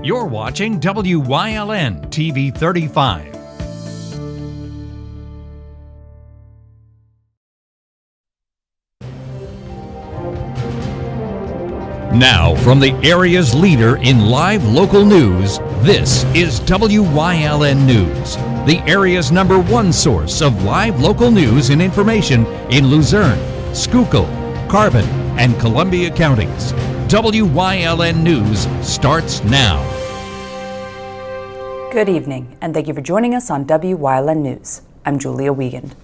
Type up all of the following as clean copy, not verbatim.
You're watching WYLN TV 35. Now, from the area's leader in live local news, this is WYLN News, the area's #1 source of live local news and information in Luzerne, Schuylkill, Carbon, and Columbia counties. WYLN News starts now. Good evening, and thank you for joining us on WYLN News. I'm Julia Wiegand.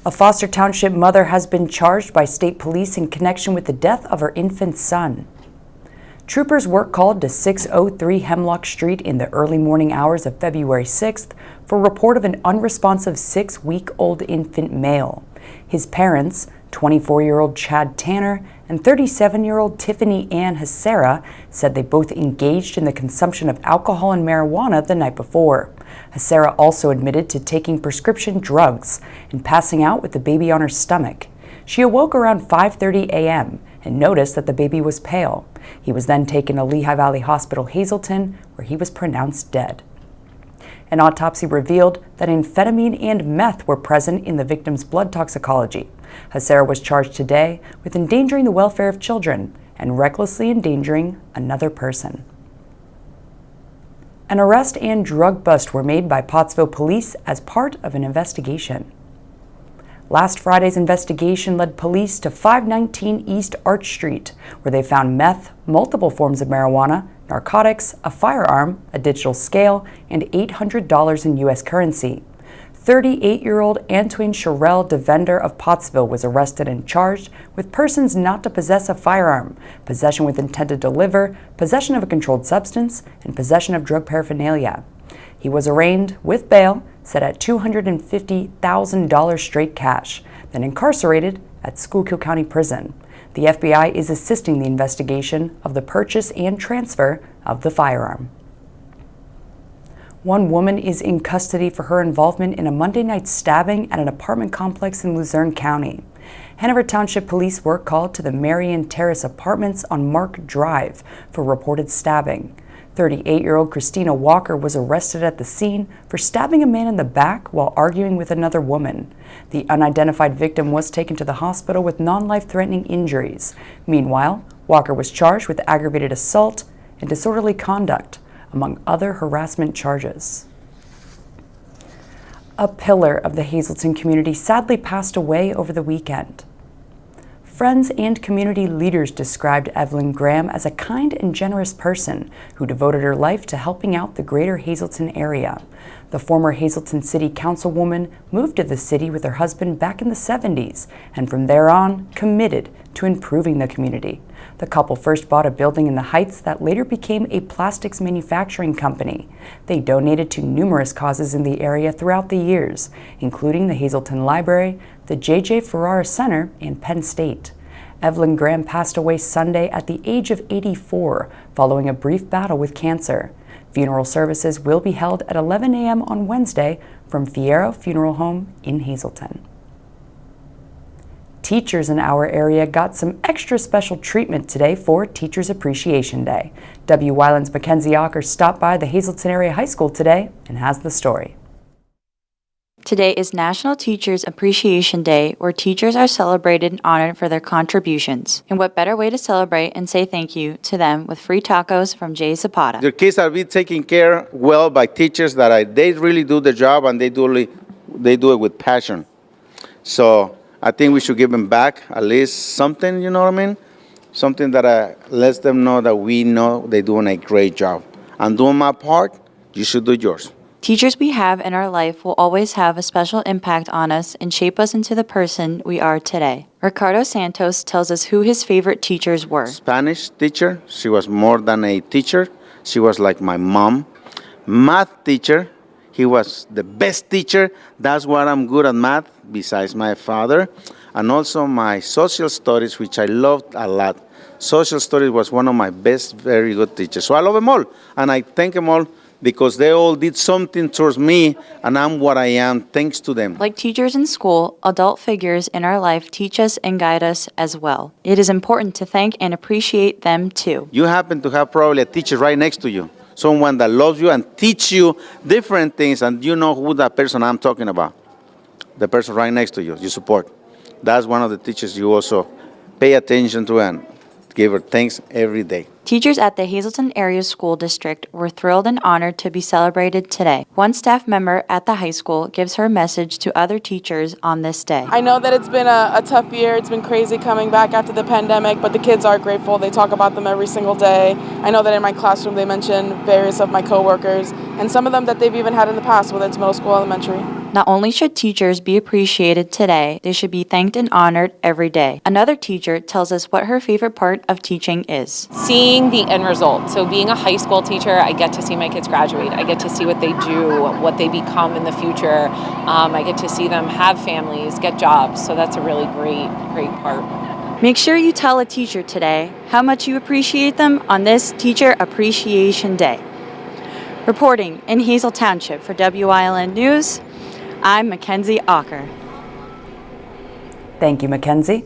A Foster Township mother has been charged by state police in connection with the death of her infant son. Troopers were called to 603 Hemlock Street in the early morning hours of February 6th for report of an unresponsive 6-week-old infant male. His parents, 24-year-old Chad Tanner and 37-year-old Tiffany Ann Hasera, said they both engaged in the consumption of alcohol and marijuana the night before. Hasera also admitted to taking prescription drugs and passing out with the baby on her stomach. She awoke around 5:30 a.m. and noticed that the baby was pale. He was then taken to Lehigh Valley Hospital Hazleton, where he was pronounced dead. An autopsy revealed that amphetamine and meth were present in the victim's blood toxicology. Hasera was charged today with endangering the welfare of children and recklessly endangering another person. An arrest and drug bust were made by Pottsville police as part of an investigation. Last Friday's investigation led police to 519 East Arch Street, where they found meth, multiple forms of marijuana, narcotics, a firearm, a digital scale, and $800 in U.S. currency. 38-year-old Antoine Sherrell DeVender of Pottsville was arrested and charged with persons not to possess a firearm, possession with intent to deliver, possession of a controlled substance, and possession of drug paraphernalia. He was arraigned with bail set at $250,000 straight cash, then incarcerated at Schuylkill County Prison. The FBI is assisting the investigation of the purchase and transfer of the firearm. One woman is in custody for her involvement in a Monday night stabbing at an apartment complex in Luzerne County. Hanover Township police were called to the Marion Terrace Apartments on Mark Drive for reported stabbing. 38-year-old Christina Walker was arrested at the scene for stabbing a man in the back while arguing with another woman. The unidentified victim was taken to the hospital with non-life-threatening injuries. Meanwhile, Walker was charged with aggravated assault and disorderly conduct, among other harassment charges. A pillar of the Hazleton community sadly passed away over the weekend. Friends and community leaders described Evelyn Graham as a kind and generous person who devoted her life to helping out the greater Hazleton area. The former Hazleton City Councilwoman moved to the city with her husband back in the 70s and from there on committed to improving the community. The couple first bought a building in the Heights that later became a plastics manufacturing company. They donated to numerous causes in the area throughout the years, including the Hazleton Library, the J.J. Ferrara Center, and Penn State. Evelyn Graham passed away Sunday at the age of 84 following a brief battle with cancer. Funeral services will be held at 11 a.m. on Wednesday from Fierro Funeral Home in Hazleton. Teachers in our area got some extra special treatment today for Teachers Appreciation Day. WYLN's Mackenzie Ocker stopped by the Hazleton Area High School today and has the story. Today is National Teachers Appreciation Day, where teachers are celebrated and honored for their contributions. And what better way to celebrate and say thank you to them with free tacos from Jay Zapata. Your kids are being taken care well by teachers that they really do the job and they do it with passion. So I think we should give them back at least something, you know what I mean? Something that lets them know that we know they're doing a great job. I'm doing my part, you should do yours. Teachers we have in our life will always have a special impact on us and shape us into the person we are today. Ricardo Santos tells us who his favorite teachers were. Spanish teacher, she was more than a teacher. She was like my mom. Math teacher, he was the best teacher. That's why I'm good at math, besides my father. And also my social studies, which I loved a lot. Social studies was one of my best, very good teachers. So I love them all, and I thank them all because they all did something towards me, and I'm what I am thanks to them. Like teachers in school, adult figures in our life teach us and guide us as well. It is important to thank and appreciate them too. You happen to have probably a teacher right next to you. someone that loves you and teach you different things, and you know who that person I'm talking about. The person right next to you, you support. That's one of the teachers you also pay attention to and give her thanks every day. Teachers at the Hazleton Area School District were thrilled and honored to be celebrated today. One staff member at the high school gives her message to other teachers on this day. I know that it's been a tough year. It's been crazy coming back after the pandemic, but the kids are grateful. They talk about them every single day. I know that in my classroom they mention various of my coworkers and some of them that they've even had in the past, whether it's middle school, elementary. Not only should teachers be appreciated today, they should be thanked and honored every day. Another teacher tells us what her favorite part of teaching is. Seeing the end result. So being a high school teacher, I get to see my kids graduate. I get to see what they do, what they become in the future. I get to see them have families, get jobs. So that's a really great part. Make sure you tell a teacher today how much you appreciate them on this Teacher Appreciation Day. Reporting in Hazel Township for Wyln News, I'm Mackenzie Ocker. Thank you, Mackenzie.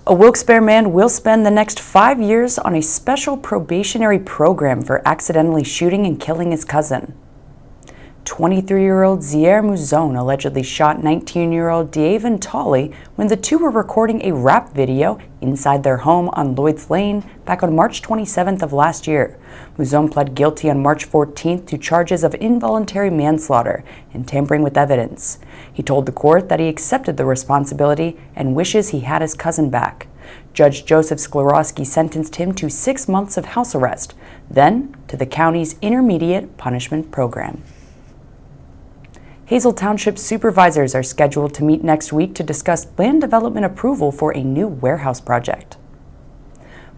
A Wilkes-Barre man will spend the next 5 years on a special probationary program for accidentally shooting and killing his cousin. 23-year-old Zier Mouzon allegedly shot 19-year-old Daven Tolley when the two were recording a rap video inside their home on Lloyd's Lane back on March 27th of last year. Mouzon pled guilty on March 14th to charges of involuntary manslaughter and tampering with evidence. He told the court that he accepted the responsibility and wishes he had his cousin back. Judge Joseph Sklarowski sentenced him to 6 months of house arrest, then to the county's intermediate punishment program. Hazel Township supervisors are scheduled to meet next week to discuss land development approval for a new warehouse project.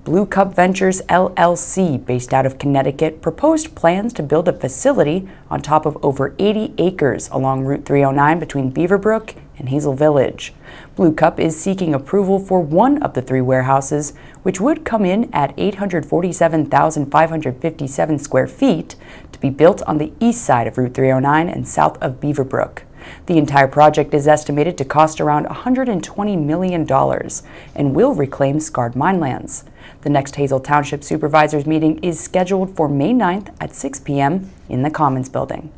Blue Cup Ventures LLC, based out of Connecticut, proposed plans to build a facility on top of over 80 acres along Route 309 between Beaverbrook and Hazel Village. Blue Cup is seeking approval for one of the three warehouses, which would come in at 847,557 square feet, to be built on the east side of Route 309 and south of Beaverbrook. The entire project is estimated to cost around $120 million and will reclaim scarred minelands. The next Hazel Township Supervisors meeting is scheduled for May 9th at 6 p.m. in the Commons Building.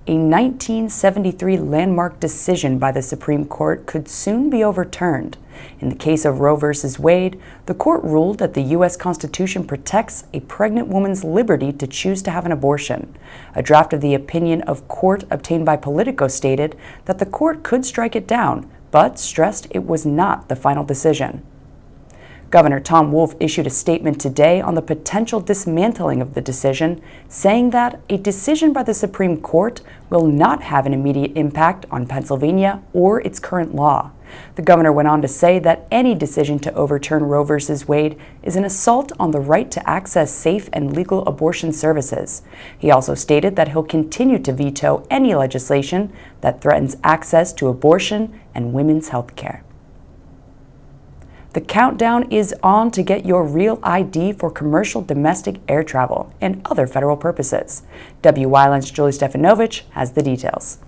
A 1973 landmark decision by the Supreme Court could soon be overturned. In the case of Roe v. Wade, the court ruled that the U.S. Constitution protects a pregnant woman's liberty to choose to have an abortion. A draft of the opinion of court obtained by Politico stated that the court could strike it down, but stressed it was not the final decision. Governor Tom Wolf issued a statement today on the potential dismantling of the decision, saying that a decision by the Supreme Court will not have an immediate impact on Pennsylvania or its current law. The governor went on to say that any decision to overturn Roe v. Wade is an assault on the right to access safe and legal abortion services. He also stated that he'll continue to veto any legislation that threatens access to abortion and women's health care. The countdown is on to get your real ID for commercial domestic air travel and other federal purposes. Wyln's Julie Stefanovich has the details.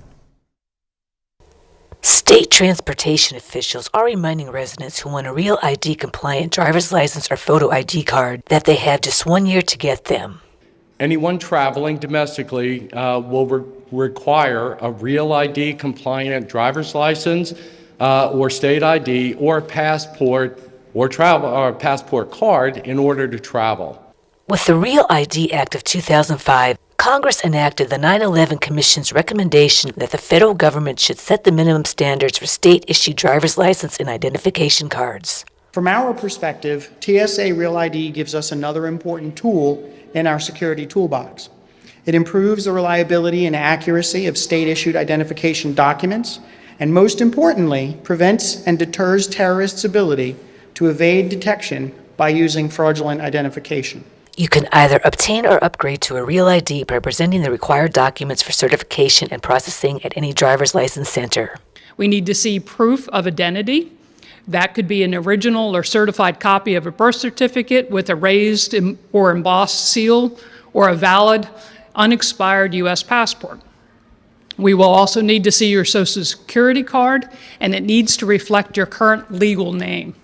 State transportation officials are reminding residents who want a real ID-compliant driver's license or photo ID card that they have just 1 year to get them. Anyone traveling domestically will require a real ID-compliant driver's license or state ID or passport or passport card in order to travel. With the Real ID Act of 2005, Congress enacted the 9/11 Commission's recommendation that the federal government should set the minimum standards for state-issued driver's license and identification cards. From our perspective, TSA Real ID gives us another important tool in our security toolbox. It improves the reliability and accuracy of state-issued identification documents, and most importantly, prevents and deters terrorists' ability to evade detection by using fraudulent identification. You can either obtain or upgrade to a Real ID by presenting the required documents for certification and processing at any driver's license center. We need to see proof of identity. That could be an original or certified copy of a birth certificate with a raised or embossed seal or a valid, unexpired U.S. passport. We will also need to see your Social Security card, and it needs to reflect your current legal name.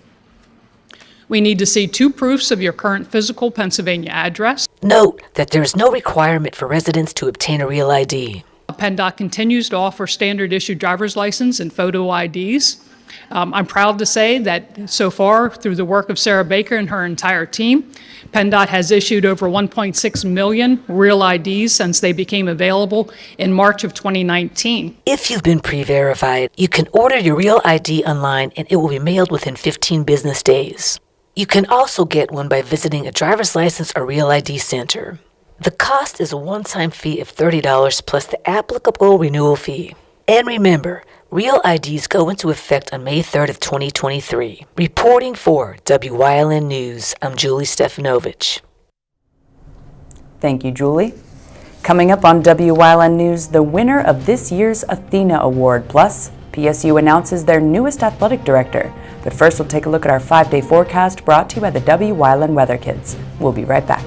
We need to see 2 proofs of your current physical Pennsylvania address. Note that there is no requirement for residents to obtain a real ID. Penndot continues to offer standard issue driver's license and photo IDs. I'm proud to say that so far, through the work of Sarah Baker and her entire team, Penndot has issued over 1.6 million real IDs since they became available in March of 2019. If you've been pre-verified, you can order your real ID online and it will be mailed within 15 business days. You can also get one by visiting a driver's license or real ID center. The cost is a one-time fee of $30 plus the applicable renewal fee. And remember, real IDs go into effect on May 3rd of 2023. Reporting for Wyln News, I'm Julie Stefanovich. Thank you, Julie. Coming up on Wyln News, the winner of this year's Athena Award, plus PSU announces their newest athletic director. But first, we'll take a look at our 5-day forecast brought to you by the Wyln Weather Kids. We'll be right back.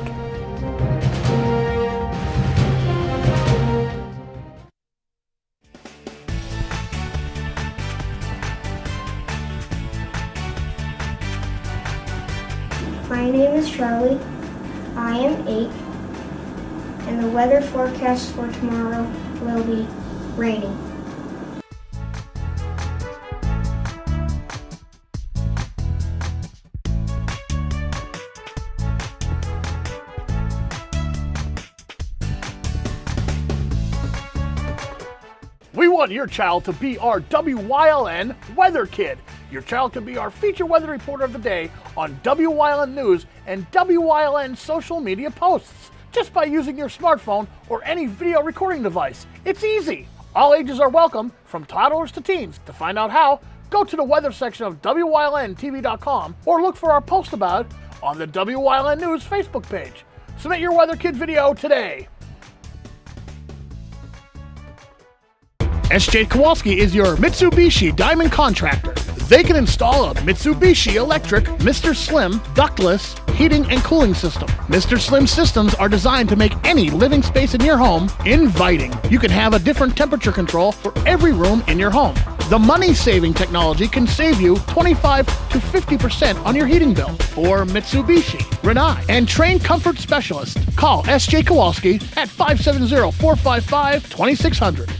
My name is Charlie. I am 8, and the weather forecast for tomorrow will be rainy. We want your child to be our WYLN Weather Kid. Your child can be our feature weather reporter of the day on Wyln News and Wyln social media posts, just by using your smartphone or any video recording device. It's easy. All ages are welcome, from toddlers to teens. To find out how, go to the weather section of WYLNTV.com or look for our post about it on the Wyln News Facebook page. Submit your Weather Kid video today. SJ Kowalski is your Mitsubishi Diamond contractor. They can install a Mitsubishi electric Mr. Slim ductless heating and cooling system. Mr. Slim systems are designed to make any living space in your home inviting. You can have a different temperature control for every room in your home. The money-saving technology can save you 25 to 50% on your heating bill. For Mitsubishi, Rinnai, and trained comfort specialist, call SJ Kowalski at 570-455-2600.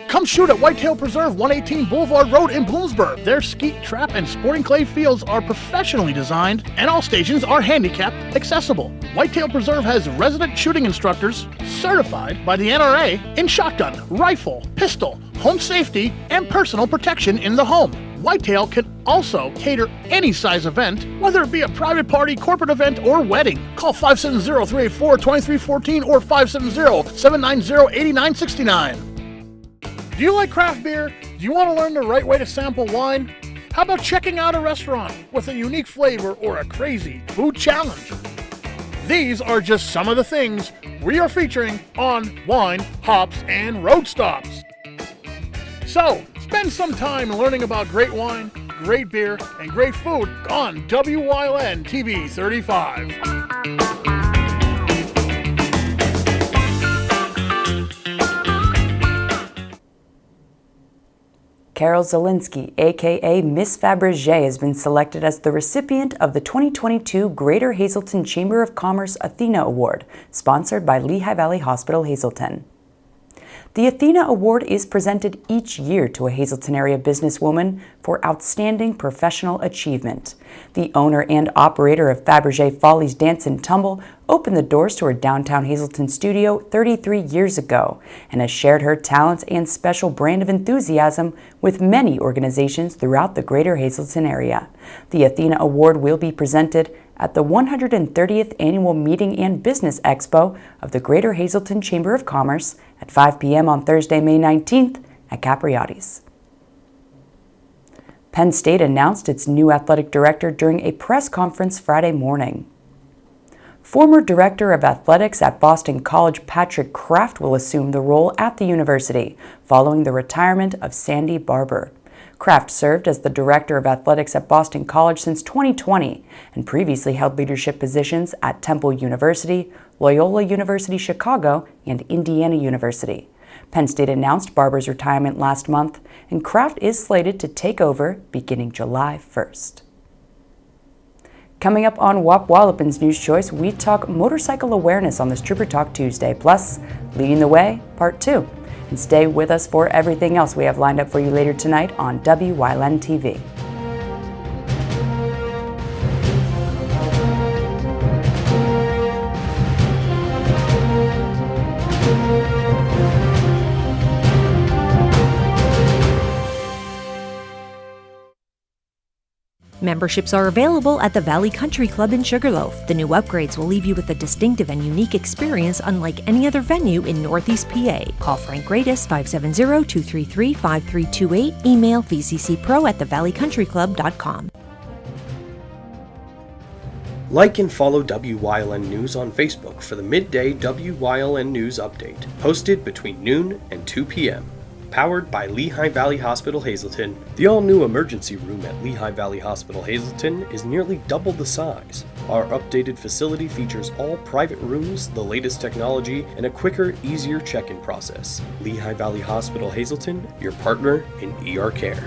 Come shoot at Whitetail Preserve, 118 Boulevard Road in Bloomsburg. Their skeet, trap, and sporting clay fields are professionally designed, and all stations are handicapped accessible. Whitetail Preserve has resident shooting instructors certified by the NRA in shotgun, rifle, pistol, home safety, and personal protection in the home. Whitetail can also cater any size event, whether it be a private party, corporate event, or wedding. Call 570-384-2314 or 570-790-8969. Do you like craft beer? Do you want to learn the right way to sample wine? How about checking out a restaurant with a unique flavor or a crazy food challenge? These are just some of the things we are featuring on Wine, Hops, and Road Stops. So, spend some time learning about great wine, great beer, and great food on WYLN TV 35. Carol Zielinski, aka Miss Fabergé, has been selected as the recipient of the 2022 Greater Hazleton Chamber of Commerce Athena Award, sponsored by Lehigh Valley Hospital Hazleton. The Athena Award is presented each year to a Hazleton area businesswoman for outstanding professional achievement. The owner and operator of Fabergé Follies Dance and Tumble opened the doors to her downtown Hazleton studio 33 years ago and has shared her talents and special brand of enthusiasm with many organizations throughout the greater Hazleton area. The Athena Award will be presented at the 130th Annual Meeting and Business Expo of the Greater Hazleton Chamber of Commerce at 5 p.m. on Thursday, May 19th at Capriotti's. Penn State announced its new athletic director during a press conference Friday morning. Former Director of Athletics at Boston College Patrick Kraft will assume the role at the university following the retirement of Sandy Barber. Kraft served as the Director of Athletics at Boston College since 2020 and previously held leadership positions at Temple University, Loyola University Chicago, and Indiana University. Penn State announced Barber's retirement last month, and Kraft is slated to take over beginning July 1st. Coming up on Wap Wallopin's News Choice, we talk motorcycle awareness on this Trooper Talk Tuesday, plus Leading the Way, Part 2. And stay with us for everything else we have lined up for you later tonight on WYLN TV. Memberships are available at the Valley Country Club in Sugarloaf. The new upgrades will leave you with a distinctive and unique experience unlike any other venue in Northeast PA. Call Frank Gradis 570-233-5328. Email vccpro@thevalleycountryclub.com. Like and follow WYLN News on Facebook for the midday WYLN News update, posted between noon and 2 p.m. Powered by Lehigh Valley Hospital Hazleton, the all-new emergency room at Lehigh Valley Hospital Hazleton is nearly double the size. Our updated facility features all private rooms, the latest technology, and a quicker, easier check-in process. Lehigh Valley Hospital Hazleton, your partner in ER care.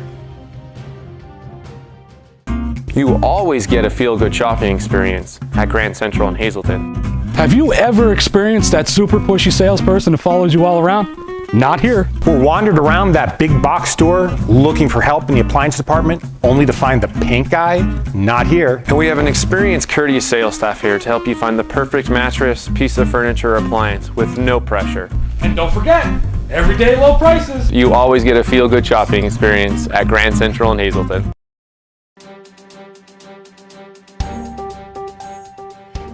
You always get a feel-good shopping experience at Grand Central in Hazleton. Have you ever experienced that super pushy salesperson who follows you all around? Not here. Or wandered around that big box store looking for help in the appliance department, only to find the pink guy? Not here. And we have an experienced, courteous sales staff here to help you find the perfect mattress, piece of furniture, or appliance with no pressure. And don't forget, everyday low prices. You always get a feel-good shopping experience at Grand Central in Hazleton.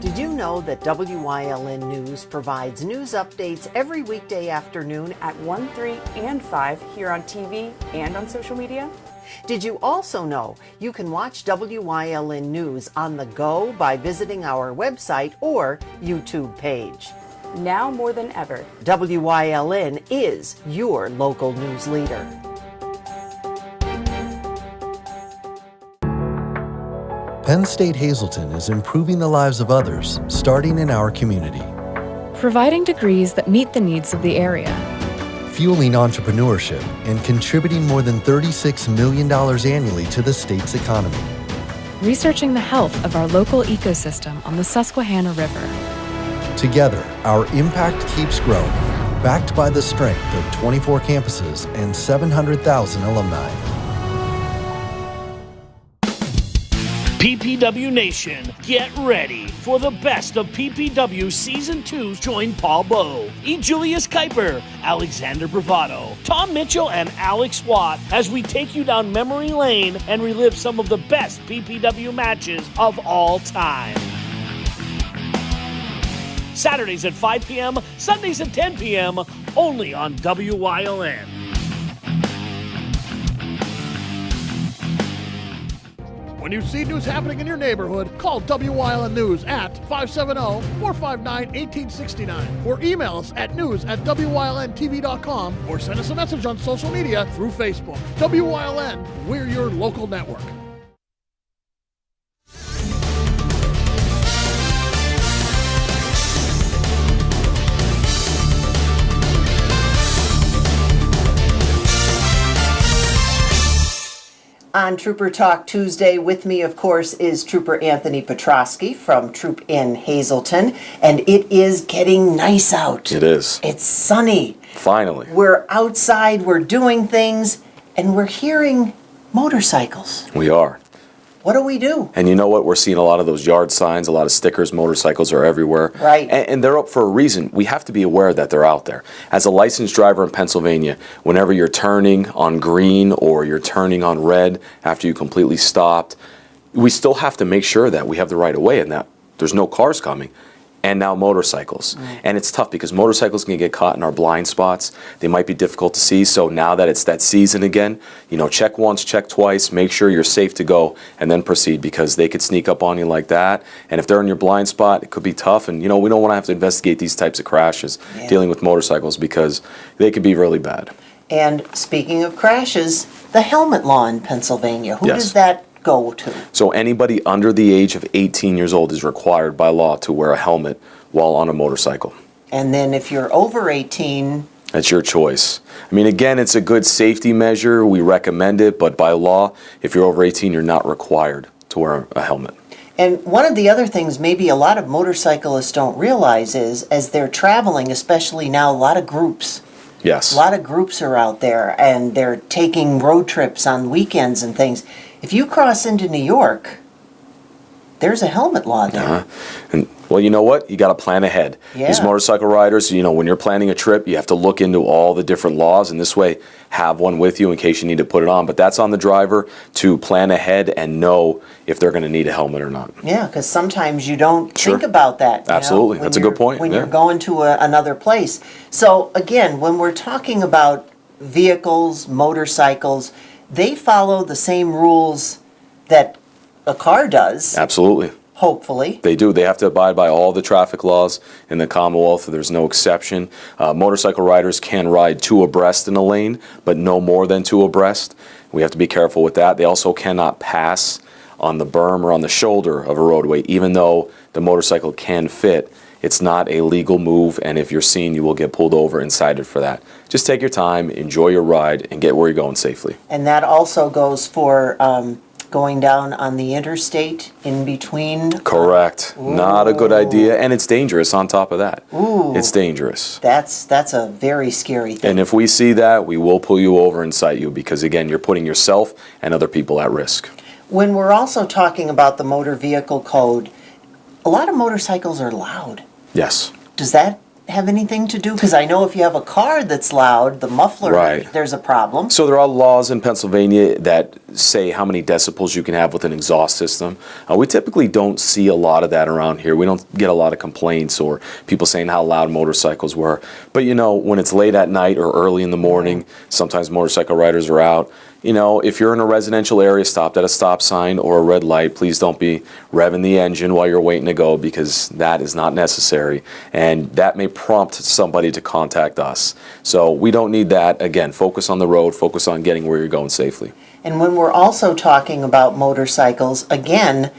Did you know that WYLN News provides news updates every weekday afternoon At 1, 3, and 5 here on TV and on social media? Did you also know you can watch WYLN News on the go by visiting our website or YouTube page? Now more than ever, WYLN is your local news leader. Penn State Hazleton is improving the lives of others, starting in our community. Providing degrees that meet the needs of the area. Fueling entrepreneurship and contributing more than $36 million annually to the state's economy. Researching the health of our local ecosystem on the Susquehanna River. Together, our impact keeps growing, backed by the strength of 24 campuses and 700,000 alumni. PPW Nation, get ready for the best of PPW Season 2. Join Paul Bowe, E. Julius Kuiper, Alexander Bravado, Tom Mitchell, and Alex Watt as we take you down memory lane and relive some of the best PPW matches of all time. Saturdays at 5 p.m., Sundays at 10 p.m., only on WYLN. When you see news happening in your neighborhood, call WYLN News at 570-459-1869 or email us at news@WYLNTV.com or send us a message on social media through Facebook. WYLN, we're your local network. On Trooper Talk Tuesday, with me, of course, is Trooper Anthony Petrosky from Troop in Hazleton, and it is getting nice out. It is. It's sunny. Finally. We're outside, we're doing things, and we're hearing motorcycles. We are. What do we do? And you know what? We're seeing a lot of those yard signs, a lot of stickers, motorcycles are everywhere. Right. And they're up for a reason. We have to be aware that they're out there. As a licensed driver in Pennsylvania, whenever you're turning on green or you're turning on red after you completely stopped, we still have to make sure that we have the right of way and that there's no cars coming. And now motorcycles. Right. And it's tough because motorcycles can get caught in our blind spots. They might be difficult to see. So now that it's that season again, you know, check once, check twice, make sure you're safe to go, and then proceed because they could sneak up on you like that. And if they're in your blind spot, it could be tough. And, you know, we don't want to have to investigate these types of crashes dealing with motorcycles because they could be really bad. And speaking of crashes, the helmet law in Pennsylvania, who Yes. does that go to? So anybody under the age of 18 years old is required by law to wear a helmet while on a motorcycle. And then if you're over 18... That's your choice. I mean, again, it's a good safety measure. We recommend it, but by law, if you're over 18, you're not required to wear a helmet. And one of the other things maybe a lot of motorcyclists don't realize is, as they're traveling, especially now, a lot of groups. Yes. A lot of groups are out there, and they're taking road trips on weekends and things. If you cross into New York, there's a helmet law there. And well, you know what? You got to plan ahead. Yeah. These motorcycle riders, you know, when you're planning a trip, you have to look into all the different laws, and this way have one with you in case you need to put it on. But that's on the driver to plan ahead and know if they're going to need a helmet or not. Yeah, because sometimes you don't think about that. you Absolutely. know, That's a good point. When Yeah. you're going to another place. So again, when we're talking about vehicles, motorcycles, they follow the same rules that a car does, Absolutely. hopefully. They do. They have to abide by all the traffic laws in the Commonwealth. There's no exception. Motorcycle riders can ride two abreast in a lane, but no more than two abreast. We have to be careful with that. They also cannot pass on the berm or on the shoulder of a roadway, even though the motorcycle can fit. It's not a legal move, and if you're seen, you will get pulled over and cited for that. Just take your time, enjoy your ride, and get where you're going safely. And that also goes for going down on the interstate in between. Correct. Not a good idea, and it's dangerous on top of that. Ooh. It's dangerous. That's a very scary thing. And if we see that, we will pull you over and cite you because, again, you're putting yourself and other people at risk. When we're also talking about the motor vehicle code, a lot of motorcycles are loud. Yes. Does that have anything to do? Because I know if you have a car that's loud, the muffler, Right. there's a problem. So there are laws in Pennsylvania that say how many decibels you can have with an exhaust system. We typically don't see a lot of that around here. We don't get a lot of complaints or people saying how loud motorcycles were. But you know, when it's late at night or early in the morning, sometimes motorcycle riders are out. You know, if you're in a residential area, stopped at a stop sign or a red light, please don't be revving the engine while you're waiting to go because that is not necessary. And that may prompt somebody to contact us. So we don't need that. Again, focus on the road, focus on getting where you're going safely. And when we're also talking about motorcycles, again,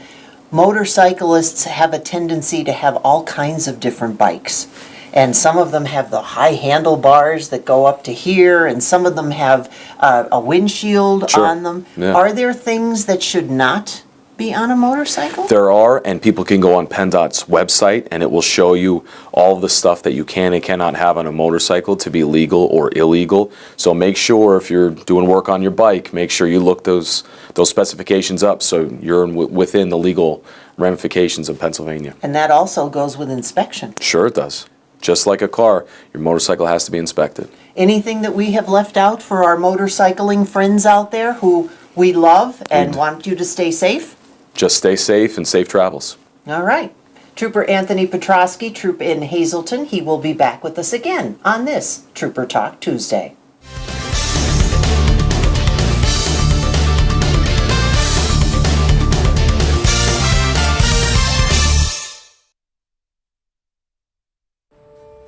motorcyclists have a tendency to have all kinds of different bikes. And some of them have the high handlebars that go up to here, and some of them have a windshield Sure. on them. Yeah. Are there things that should not be on a motorcycle? There are, and people can go on Penndot's website and it will show you all of the stuff that you can and cannot have on a motorcycle to be legal or illegal. So make sure if you're doing work on your bike, make sure you look those specifications up so you're within the legal ramifications of Pennsylvania. And that also goes with inspection. Sure it does. Just like a car, your motorcycle has to be inspected. Anything that we have left out for our motorcycling friends out there who we love and want you to stay safe? Just stay safe and safe travels. All right. Trooper Anthony Petrosky, Troop in Hazleton, he will be back with us again on this Trooper Talk Tuesday.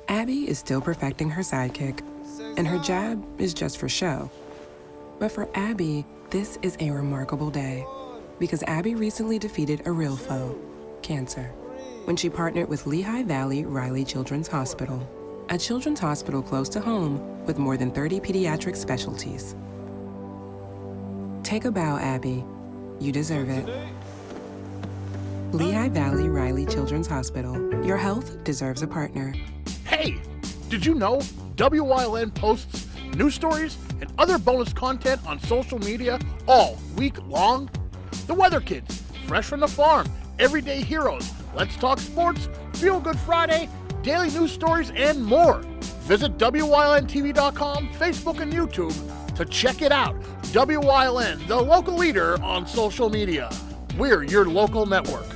Abby is still perfecting her sidekick, and her jab is just for show. But for Abby, this is a remarkable day, because Abby recently defeated a real foe, cancer, when she partnered with Lehigh Valley Riley Children's Hospital, a children's hospital close to home with more than 30 pediatric specialties. Take a bow, Abby. You deserve it. Lehigh Valley Riley Children's Hospital. Your health deserves a partner. Hey, did you know WYLN posts news stories and other bonus content on social media all week long? The Weather Kids, Fresh from the Farm, Everyday Heroes, Let's Talk Sports, Feel Good Friday, daily news stories, and more. Visit WYLNTV.com, Facebook, and YouTube to check it out. WYLN, the local leader on social media. We're your local network.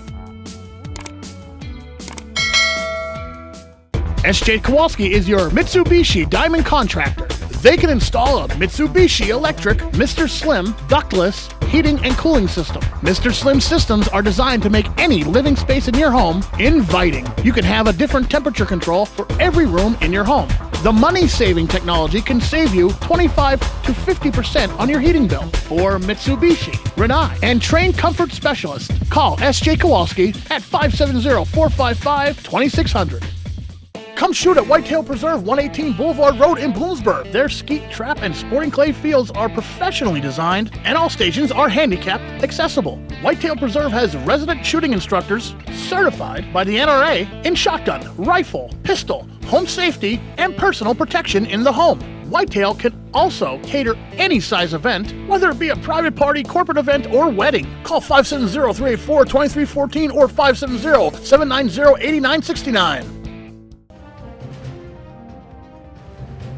SJ Kowalski is your Mitsubishi Diamond Contractor. They can install a Mitsubishi electric Mr. Slim ductless heating and cooling system. Mr. Slim systems are designed to make any living space in your home inviting. You can have a different temperature control for every room in your home. The money-saving technology can save you 25 to 50% on your heating bill. For Mitsubishi, Rinnai, and trained comfort specialists, call SJ Kowalski at 570-455-2600. Come shoot at Whitetail Preserve, 118 Boulevard Road in Bloomsburg. Their skeet, trap, and sporting clay fields are professionally designed, and all stations are handicap accessible. Whitetail Preserve has resident shooting instructors certified by the NRA in shotgun, rifle, pistol, home safety, and personal protection in the home. Whitetail can also cater any size event, whether it be a private party, corporate event, or wedding. Call 570-384-2314 or 570-790-8969.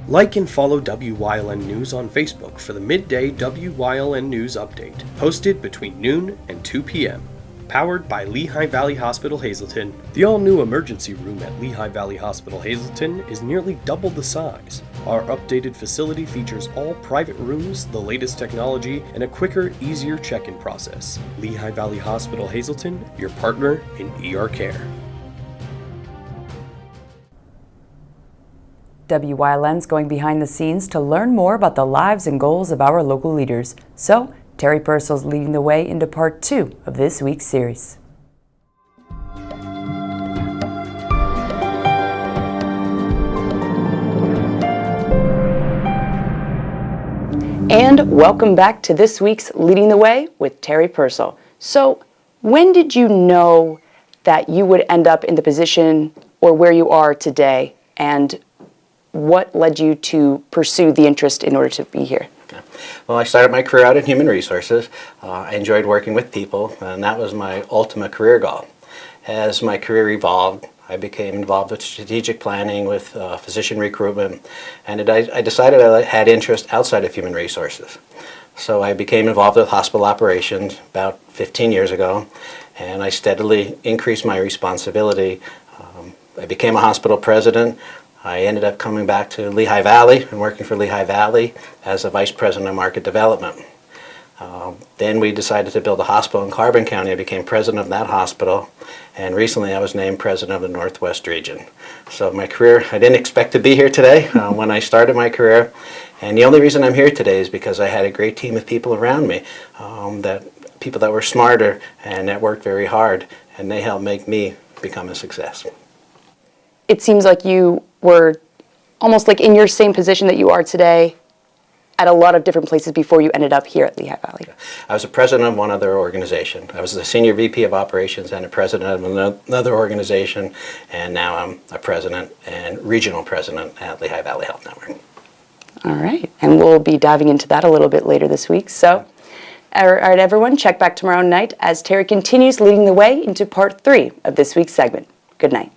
Like and follow WYLN News on Facebook for the midday WYLN News update, posted between noon and 2 p.m. Powered by Lehigh Valley Hospital Hazleton, the all-new emergency room at Lehigh Valley Hospital Hazleton is nearly double the size. Our updated facility features all private rooms, the latest technology, and a quicker, easier check-in process. Lehigh Valley Hospital Hazleton, your partner in ER care. WYLN's going behind the scenes to learn more about the lives and goals of our local leaders. So, Terry Purcell's leading the way into part 2 of this week's series. And welcome back to this week's Leading the Way with Terry Purcell. So, when did you know that you would end up in the position or where you are today, and what led you to pursue the interest in order to be here? Well, I started my career out in human resources. I enjoyed working with people, and that was my ultimate career goal. As my career evolved, I became involved with strategic planning, with physician recruitment, and I decided I had interest outside of human resources. So I became involved with hospital operations about 15 years ago, and I steadily increased my responsibility. I became a hospital president. I ended up coming back to Lehigh Valley and working for Lehigh Valley as a vice president of market development. Then we decided to build a hospital in Carbon County. I became president of that hospital, and recently I was named president of the Northwest region. So my career, I didn't expect to be here today when I started my career, and the only reason I'm here today is because I had a great team of people around me, people that were smarter and that worked very hard, and they helped make me become a success. It seems like you were almost like in your same position that you are today at a lot of different places before you ended up here at Lehigh Valley. I was a president of one other organization. I was the senior VP of operations and a president of another organization, and now I'm a president and regional president at Lehigh Valley Health Network. All right, and we'll be diving into that a little bit later this week. So, all right, everyone, check back tomorrow night as Terry continues leading the way into part 3 of this week's segment. Good night.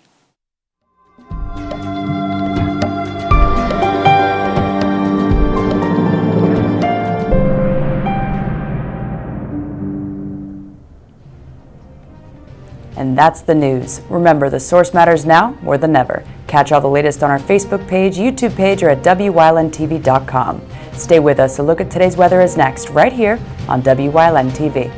And that's the news. Remember, the source matters now more than ever. Catch all the latest on our Facebook page, YouTube page, or at WYLNTV.com. Stay with us. A look at today's weather is next, right here on WYLN TV.